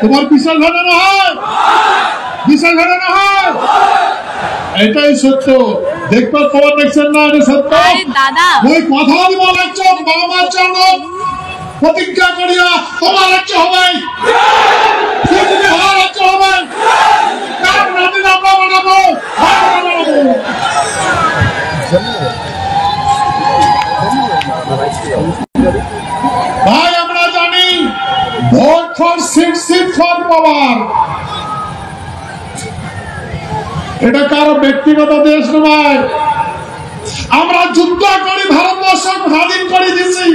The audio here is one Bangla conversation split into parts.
তোমার বিশাল ঘটনা হয়, বিশাল ঘটনা হয়, এটাই সত্য। দেখবার খবর দেখছেন না, এটা সত্য। ওই কথা বলা লাগছে বাবা মার জন্য প্রতিজ্ঞা করিয়া তোমার রাজ্য হবে, রাজ্য হবে, বানাবো। ভাই আমরা জানি vote for seat for power, এটা কারো ব্যক্তিগত দেশ নয়। আমরা যুদ্ধ করি ভারতবর্ষ স্বাধীন করে দিয়েছি।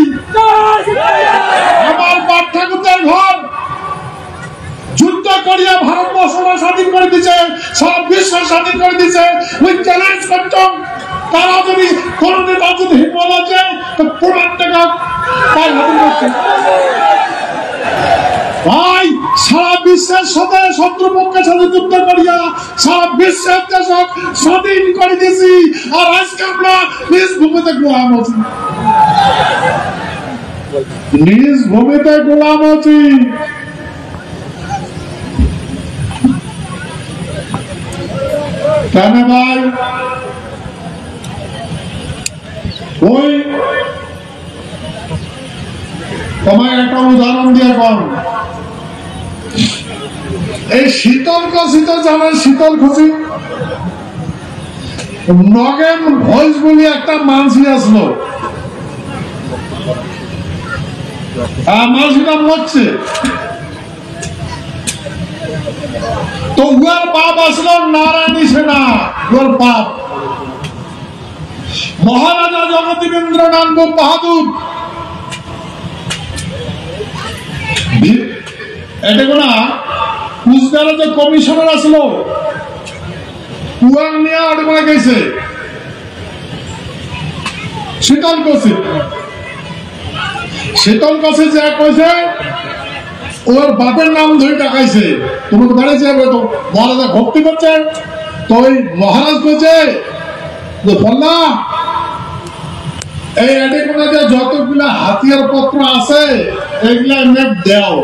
আমার বাপ ঠাকুরদের ঘর যুদ্ধ করিয়া ভারতবর্ষ স্বাধীন করে দিচ্ছে, সারা বিশ্ব স্বাধীন করে দিচ্ছে। ওই চ্যালেঞ্জ করতাম তারা যদি কোন নেতা যদি হিম্মত আছে তো পুরান টাকা তাই স্বাধীন করছে। ভাই সারা বিশ্বের সাথে শত্রুপক্ষের সাথে যুদ্ধ করিয়া সারা বিশ্বের দেশ স্বাধীন করে দিয়েছি। আর আজকে আমরা নিজ ভূমিতে গোলাম আছি, নিজ ভূমিতে গোলাম আছি। কেন ভাই? ওই তোমায় একটা উদাহরণ দিয়ে কম, এই শীতল কষিত জানেন, শীতল খুশি নগেন ভয়েস বলি একটা মানসি আসলো, মানসিটা মরছে তো উহার বাপ আসলো নারায়ণী সেনা, উহার বাপ মহারাজা জগদীবেন্দ্রনাথ বাহাদুর। এটা কোনা কুচবিহারের যে কমিশনার আসলো কুয়াং নিয়ে আটগুলা গেছে শীতল কষি, শীতল কষি যে কইছে ওর বাপের নাম ধরে টাকাইছে। তোমার বাড়ি যাবে তো মহারাজা ভক্তি করছে, তো ওই মহারাজ কইছে বললা এই এডিকোনা যে যতগুলা হাতিয়ার পত্র আছে এগুলা এমনি দেও।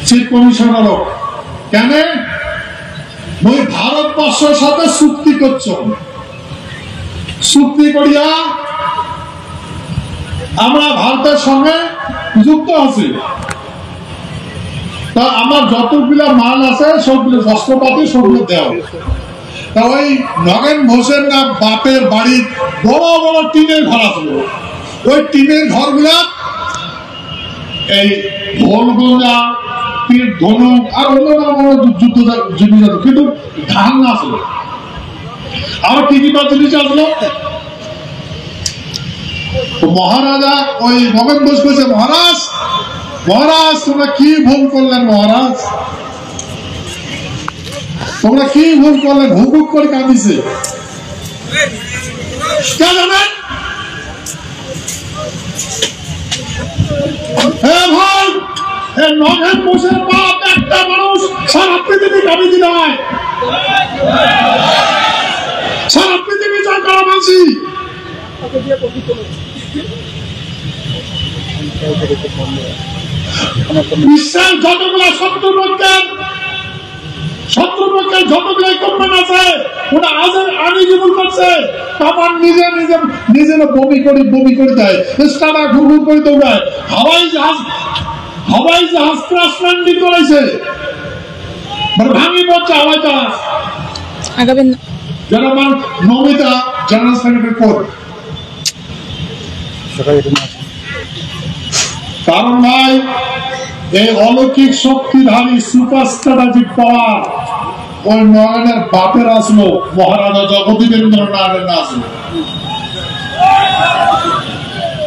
চিফ কমিশনার কেন ওই ভারতবর্ষের সাথে চুক্তি করছ, চুক্তি করিয়া আমরা ভারতের সঙ্গে যুক্ত আছি, তা আমার যতগুলা মাল আছে সবগুলো শস্ত্রপাতি সবগুলো দেও। তা ওই নগেন ঘোষের না বাপের বাড়ির বড় বড় টিনের ঘর আসলো, ওই টিনের ঘরগুলা এই ঢোলগোলা তীর ধনুক আর অন্য যুদ্ধ জিনিস, কিন্তু ধান না আসলো। আর কি কি জিনিস আসলো? মহারাজা ওই নগেন ঘোষ কইছে মহারাজ, মহারাজ তোমরা কি ভুল করলেন, মহারাজ তোমরা কি ভুল করলেন? হুকুক করে কাঁদিছে কে জানেন? ভাই নগেন ঘোষের বাপ একটা মানুষ সারা পৃথিবী কাবিজি নয়, সারা পৃথিবী জয় করা মানছি। বিশ্বের যতগুলা শত্রুপক্ষের যতগুলো ইকুইপমেন্ট আছে ওটা আগে জীবন করছে, তারপর নিজে নিজে নিজে বমি করে দেয়, স্টারা ঘুরঘুর করে দৌড়ায়, হাওয়াই জাহাজ ক্রাশ ল্যান্ডিং করেছে, ভাঙি পড়ছে হাওয়াই জাহাজ। জনমান নমিতা জেনারেল সেক্রেটারি কোর্ট। কারণ ভাই এই অলৌকিক শক্তিধারী সুপার স্ট্র্যাটেজিক পাওয়ার ওই নয়নের বাপের আসলো, মহারাজা জগদীবেন্দ্রনাথের আসলো।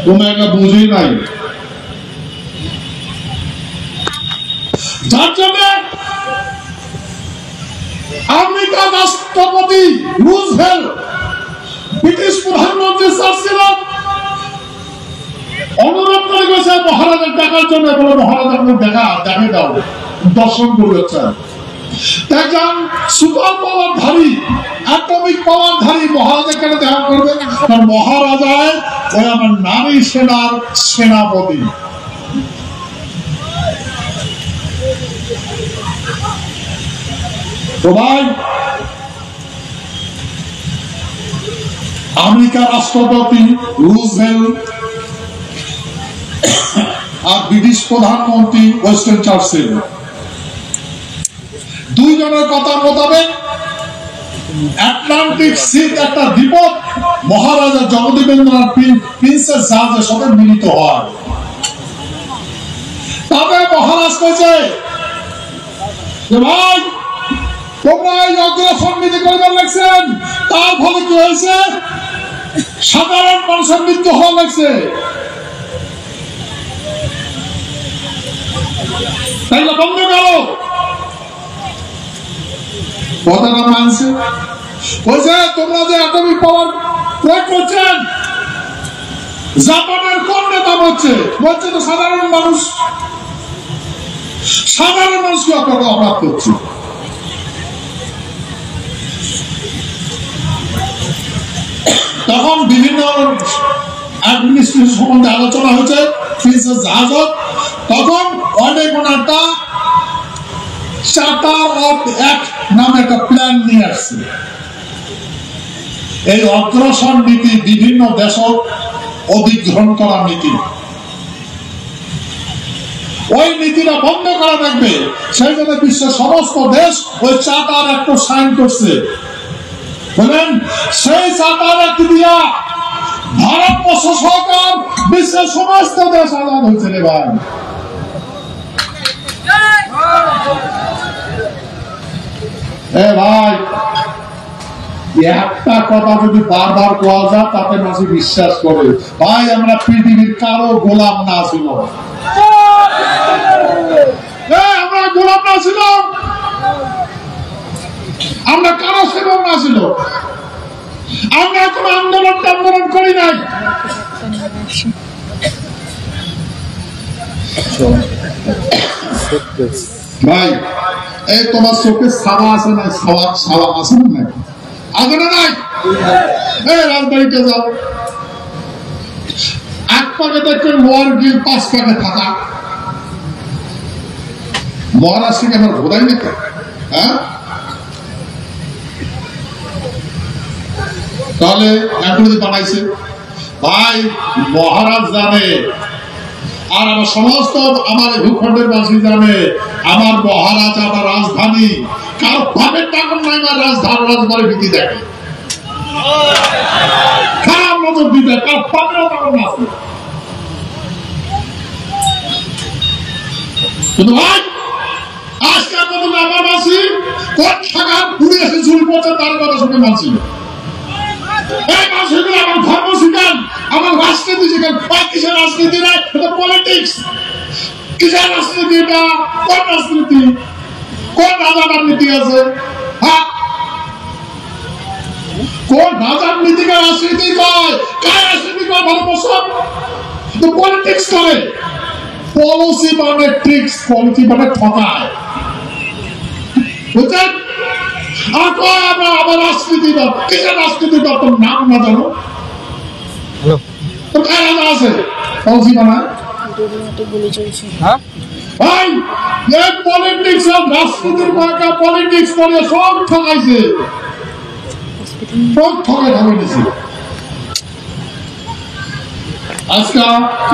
তুমি এটা বুঝি নাই, যার জন্য আমেরিকার রাষ্ট্রপতি রুজভেল্ট ব্রিটিশ প্রধানমন্ত্রী চার্চিল অনুরোধ করে গেছে মহারাজার দেখার জন্য, বলে মহারাজার দেখা দেখে দাও, দর্শন করতে চায়। একজন সুপার পাওয়ারধারী অ্যাটমিক পাওয়ারধারী মহারাজা কেন দেখা করবে? কারণ মহারাজায় ওই আমার নারী সেনার সেনাপতি। তো ভাই, আমেরিকার রাষ্ট্রপতি রুজভেল্ট আর ব্রিটিশ প্রধানমন্ত্রী ওয়েস্টার্ন চার্চিল দুইজনের কথা মোতাবেক আটলান্টিক সির একটা দ্বীপক মহারাজা জগদীবেন্দ্রনাথ প্রিন্সেস জাহাজের সাথে মিলিত হয়। তবে মহারাজ কইছে যে ভাই তোমরা এই অগ্রসর নীতি করবার লাগছেন, তার ফলে কি হয়েছে? সাধারণ মানুষের মৃত্যু হওয়া লাগছে। তাইলে বন্ধ করো। কথাটা মানছে, বলছে তোমরা যে অ্যাটমিক পাওয়ার প্রয়োগ করছেন, জাপানের কোন নেতা বলছে তো সাধারণ মানুষ, সাধারণ মানুষকে আপনারা অপরাধ করছে। তখন বিভিন্ন অ্যাডমিনিস্ট্রেশন সম্বন্ধে আলোচনা হয়েছে, প্রিন্সেস জাহাজত। তখন অনেক একটা চার্টার অফ অ্যাক্ট নামে একটা প্ল্যান নিয়ে আসছে। এই অগ্রসর নীতি বিভিন্ন দেশ অধিগ্রহণ করা নীতি, ওই নীতিটা বন্ধ করা থাকবে। সেই জন্য বিশ্বের সমস্ত দেশ ওই চার্টার অ্যাক্ট সাইন করছে। বলেন সেই চার্টার অ্যাক্ট দিয়া ভারতবর্ষ সরকার বিশ্বের সমস্ত দেশ আলাদা হয়েছে রে ভাই। ভাই একটা কথা যদি বারবার কোয়া যায় তাতে মানুষ বিশ্বাস করে। ভাই আমরা পৃথিবীর কারো গোলাম না ছিল, আমরা গোলাম না ছিল, আমরা কারো সেবক না ছিল, আমরা কোন আন্দোলন করি নাই। ভাই এই তোমার চোখে ছাওয়া আছে না? ছাওয়া আছে না নাকি? আছে না নাই? রাজবাড়িতে যাও, এক পাকে দেখবেন লোয়ার গিল, 5 পাকে থাকা। মহারাষ্ট্রকে আমার ঘোরাই নাকি? হ্যাঁ, তাহলে এখনই বানাইছে। ভাই মহারাজ জানে, আর আমার সমস্ত আমার ভূখণ্ডের বাসী জানে আমার মহারাজ আমার রাজধানী। কার ভাবের টাকা নাই আমার রাজধানী ভীতি দেখে, খারাপ নজর দিতে কার ভাবের টাকা না। কিন্তু ভাই আজকে পর্যন্ত আমার বাসী কোন টাকা ঘুরে এসে চুরি করছে তার কথা শুনে মানছি। এই মানুষগুলো আমার ধর্ম শিখান, আমার রাজনীতি শিখান। কিসের রাজনীতি নাই, এটা পলিটিক্স। কিসের রাজনীতি? এটা কোন রাজনীতি? কোন রাজার নীতি আছে? হ্যাঁ, কোন রাজার নীতিকে রাজনীতি কয়? কার রাজনীতি কয়? ভারতবর্ষ তো পলিটিক্স করে। পলিসি মানে ট্রিক্স, পলিসি মানে ঠকায়, বুঝছেন? আবার রাজনীতি দল, কিসের রাজনীতি দল? তোর নাম না জানো? তোর কার রাজা আছে পলিসি বানায়? ভাই এক পলিটিক্স, রাজনীতির মার্কা পলিটিক্স করে সব ঠকাইছে, সব ঠকাই দিয়েছে। আজকে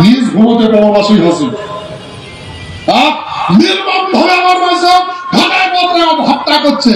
নিজ ভূমতে প্রবাসী হচ্ছে, নির্মম ভাবে আমার মাঝে ঘাটায় হত্যা করছে।